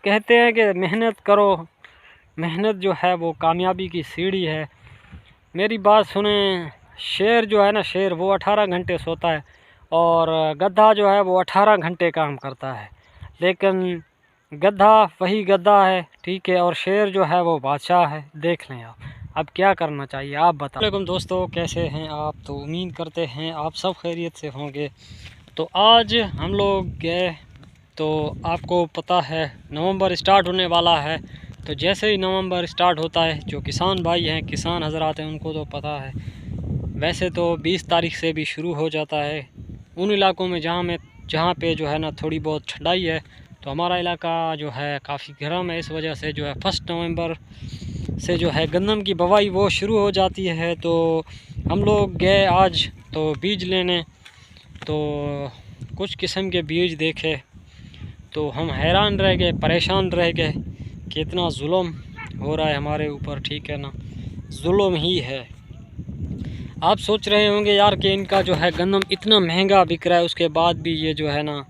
कहते हैं कि मेहनत करो, मेहनत जो है वो कामयाबी की सीढ़ी है। मेरी बात सुने, शेर जो है ना, शेर वो 18 घंटे सोता है और गधा जो है वो 18 घंटे काम करता है, लेकिन गधा वही गधा है, ठीक है, और शेर जो है वो बादशाह है। देख लें आप, अब क्या करना चाहिए आप बताओ। वालेकुम दोस्तों, कैसे हैं आप? तो उम्मीद करते हैं आप सब खैरियत से होंगे। तो आज हम लोग गए, तो आपको पता है नवंबर स्टार्ट होने वाला है। तो जैसे ही नवंबर स्टार्ट होता है, जो किसान भाई हैं, किसान हजरात हैं, उनको तो पता है। वैसे तो 20 तारीख से भी शुरू हो जाता है उन इलाकों में जहाँ पे जो है ना थोड़ी बहुत ठंडाई है। तो हमारा इलाका जो है काफ़ी गर्म है, इस वजह से जो है 1 नवंबर से जो है गंदम की बुवाई वो शुरू हो जाती है। तो हम लोग गए आज तो बीज लेने, तो कुछ किस्म के बीज देखे तो हम हैरान रह गए, परेशान रह गए कि इतना जुल्म हो रहा है हमारे ऊपर, ठीक है ना, जुल्म ही है। आप सोच रहे होंगे यार कि इनका जो है गंदम इतना महंगा बिक रहा है, उसके बाद भी ये जो है ना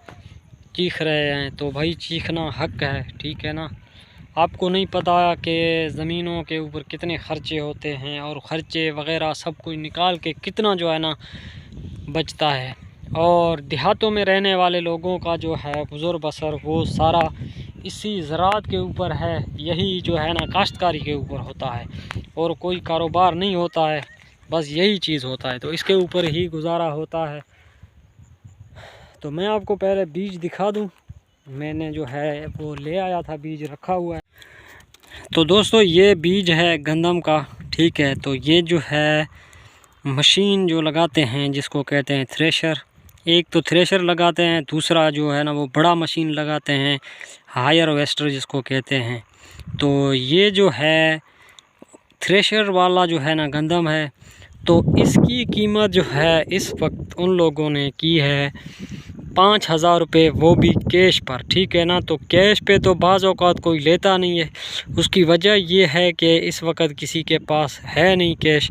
चीख रहे हैं। तो भाई चीखना हक है, ठीक है ना। आपको नहीं पता कि ज़मीनों के ऊपर कितने ख़र्चे होते हैं और ख़र्चे वग़ैरह सब कुछ निकाल के कितना जो है ना बचता है। और देहातों में रहने वाले लोगों का जो है गुज़र बसर वो सारा इसी ज़राअत के ऊपर है, यही जो है ना काश्तकारी के ऊपर होता है, और कोई कारोबार नहीं होता है, बस यही चीज़ होता है। तो इसके ऊपर ही गुजारा होता है। तो मैं आपको पहले बीज दिखा दूं, मैंने जो है वो ले आया था, बीज रखा हुआ है। तो दोस्तों ये बीज है गंदम का, ठीक है। तो ये जो है मशीन जो लगाते हैं जिसको कहते हैं थ्रेशर, एक तो थ्रेशर लगाते हैं, दूसरा जो है ना वो बड़ा मशीन लगाते हैं हार्वेस्टर जिसको कहते हैं। तो ये जो है थ्रेशर वाला जो है ना गंदम है, तो इसकी कीमत जो है इस वक्त उन लोगों ने की है 5,000 रुपये, वो भी कैश पर, ठीक है ना। तो कैश पे तो बाज़ औक़ात कोई लेता नहीं है, उसकी वजह ये है कि इस वक्त किसी के पास है नहीं कैश।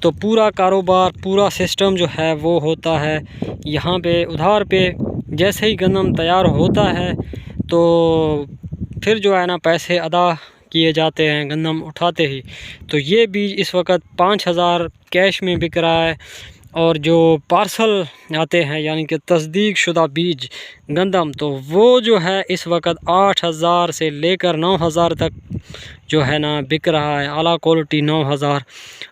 तो पूरा कारोबार, पूरा सिस्टम जो है वो होता है यहाँ पे उधार पे। जैसे ही गंदम तैयार होता है तो फिर जो है ना पैसे अदा किए जाते हैं गंदम उठाते ही। तो ये बीज इस वक्त 5,000 कैश में बिक रहा है, और जो पार्सल आते हैं यानी कि तस्दीक शुदा बीज गंदम, तो वो जो है इस वक्त 8,000 से लेकर 9,000 तक जो है ना बिक रहा है। आला क्वालिटी 9,000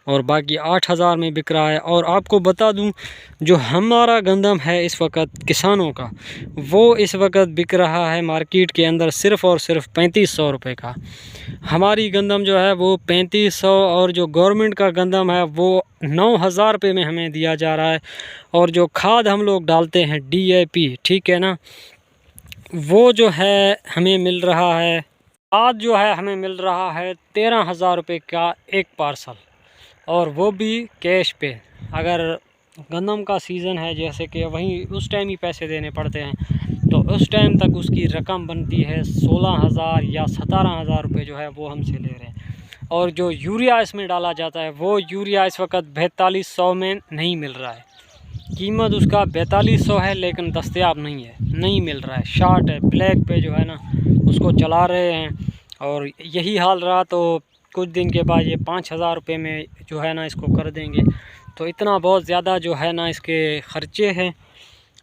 और बाकी 8,000 में बिक रहा है। और आपको बता दूं, जो हमारा गंदम है इस वक्त किसानों का, वो इस वक्त बिक रहा है मार्केट के अंदर सिर्फ़ और सिर्फ 3500 रुपये का। हमारी गंदम जो है वो 3500, और जो गवर्नमेंट का गंदम है वो 9,000 रुपये में हमें दिया जा रहा है। और जो खाद हम लोग डालते हैं DAP, ठीक है ना, वो जो है हमें मिल रहा है, आज जो है हमें मिल रहा है 13,000 रुपये का एक पार्सल, और वो भी कैश पे। अगर गंदम का सीज़न है जैसे कि वहीं उस टाइम ही पैसे देने पड़ते हैं, तो उस टाइम तक उसकी रकम बनती है 16,000 या 17,000 रुपये जो है वो हमसे ले रहे हैं। और जो यूरिया इसमें डाला जाता है, वो यूरिया इस वक्त 4200 में नहीं मिल रहा है। कीमत उसका 4200 है, लेकिन दस्तयाब नहीं है, नहीं मिल रहा है, शार्ट है, ब्लैक पे जो है ना उसको चला रहे हैं। और यही हाल रहा तो कुछ दिन के बाद ये 5,000 रुपये में जो है ना इसको कर देंगे। तो इतना बहुत ज़्यादा जो है ना इसके ख़र्चे हैं।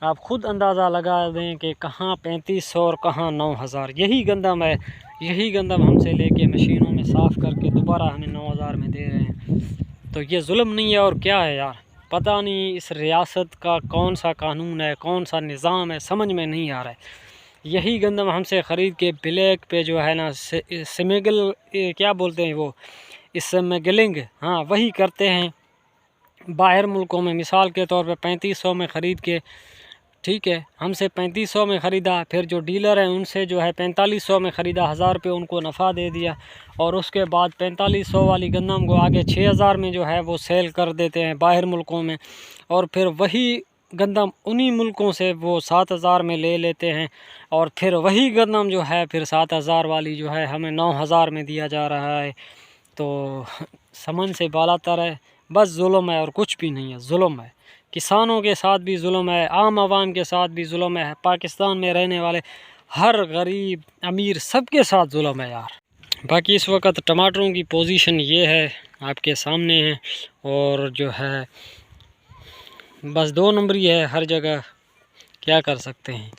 आप ख़ुद अंदाज़ा लगा दें कि कहाँ 3500 और कहाँ 9,000। यही गंदम है, यही गंदम हमसे लेके मशीनों में साफ़ करके दोबारा हमें 9,000 में दे रहे हैं। तो ये जुल्म नहीं है और क्या है यार? पता नहीं इस रियासत का कौन सा कानून है, कौन सा निज़ाम है, समझ में नहीं आ रहा है। यही गंदम हमसे ख़रीद के ब्लैक पे जो है ना स्मगल, क्या बोलते हैं वो, स्मगलिंग, हाँ वही करते हैं बाहर मुल्कों में। मिसाल के तौर पे 3500 में ख़रीद के, ठीक है, हमसे 3500 में ख़रीदा, फिर जो डीलर हैं उनसे जो है 4500 में ख़रीदा, 1000 रुपये उनको नफ़ा दे दिया, और उसके बाद 4500 वाली गंदम को आगे 6000 में जो है वो सेल कर देते हैं बाहर मुल्कों में। और फिर वही गंदम उन्हीं मुल्कों से वो 7000 में ले लेते हैं, और फिर वही गंदम जो है फिर 7000 वाली जो है हमें 9000 में दिया जा रहा है। तो समन से बालातर है, बस जुल्म है और कुछ भी नहीं है, जुल्म है। किसानों के साथ भी जुल्म है, आम आवाम के साथ भी जुल्म है, पाकिस्तान में रहने वाले हर गरीब अमीर सबके साथ जुल्म है यार। बाकी इस वक्त टमाटरों की पोजीशन ये है, आपके सामने है, और जो है बस 2 नंबरी है हर जगह, क्या कर सकते हैं।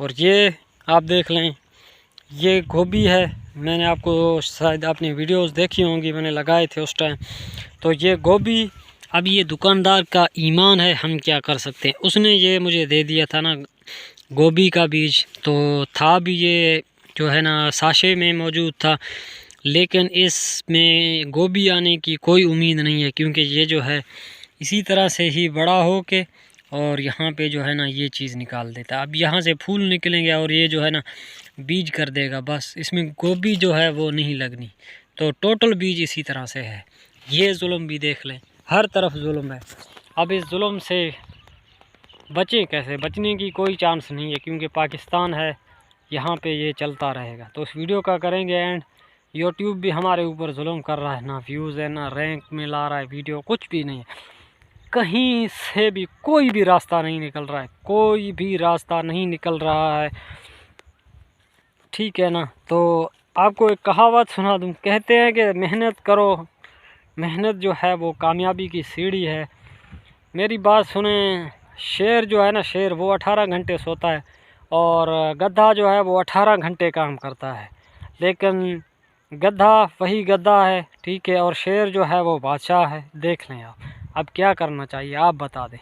और ये आप देख लें, ये गोभी है, मैंने आपको शायद आपने वीडियोस देखी होंगी, मैंने लगाए थे उस टाइम। तो ये गोभी, अब ये दुकानदार का ईमान है, हम क्या कर सकते हैं। उसने ये मुझे दे दिया था ना गोभी का बीज, तो था भी ये जो है ना साशे में मौजूद था, लेकिन इसमें गोभी आने की कोई उम्मीद नहीं है, क्योंकि ये जो है इसी तरह से ही बड़ा हो के और यहाँ पे जो है ना ये चीज़ निकाल देता है। अब यहाँ से फूल निकलेंगे और ये जो है ना बीज कर देगा, बस इसमें गोभी जो है वो नहीं लगनी। तो टोटल बीज इसी तरह से है। ये जुल्म भी देख लें, हर तरफ जुल्म है। अब इस जुल्म से बचें कैसे, बचने की कोई चांस नहीं है, क्योंकि पाकिस्तान है, यहाँ पे ये चलता रहेगा। तो इस वीडियो का करेंगे एंड। यूट्यूब भी हमारे ऊपर जुल्म कर रहा है, ना व्यूज़ है, ना रैंक में ला रहा है वीडियो, कुछ भी नहीं है। कहीं से भी कोई भी रास्ता नहीं निकल रहा है, कोई भी रास्ता नहीं निकल रहा है, ठीक है ना। तो आपको एक कहावत सुना दूँ, कहते हैं कि मेहनत करो, मेहनत जो है वो कामयाबी की सीढ़ी है। मेरी बात सुने, शेर जो है ना, शेर वो 18 घंटे सोता है और गधा जो है वो 18 घंटे काम करता है, लेकिन गधा वही गधा है, ठीक है, और शेर जो है वो बादशाह है। देख लें आप, अब क्या करना चाहिए आप बता दें।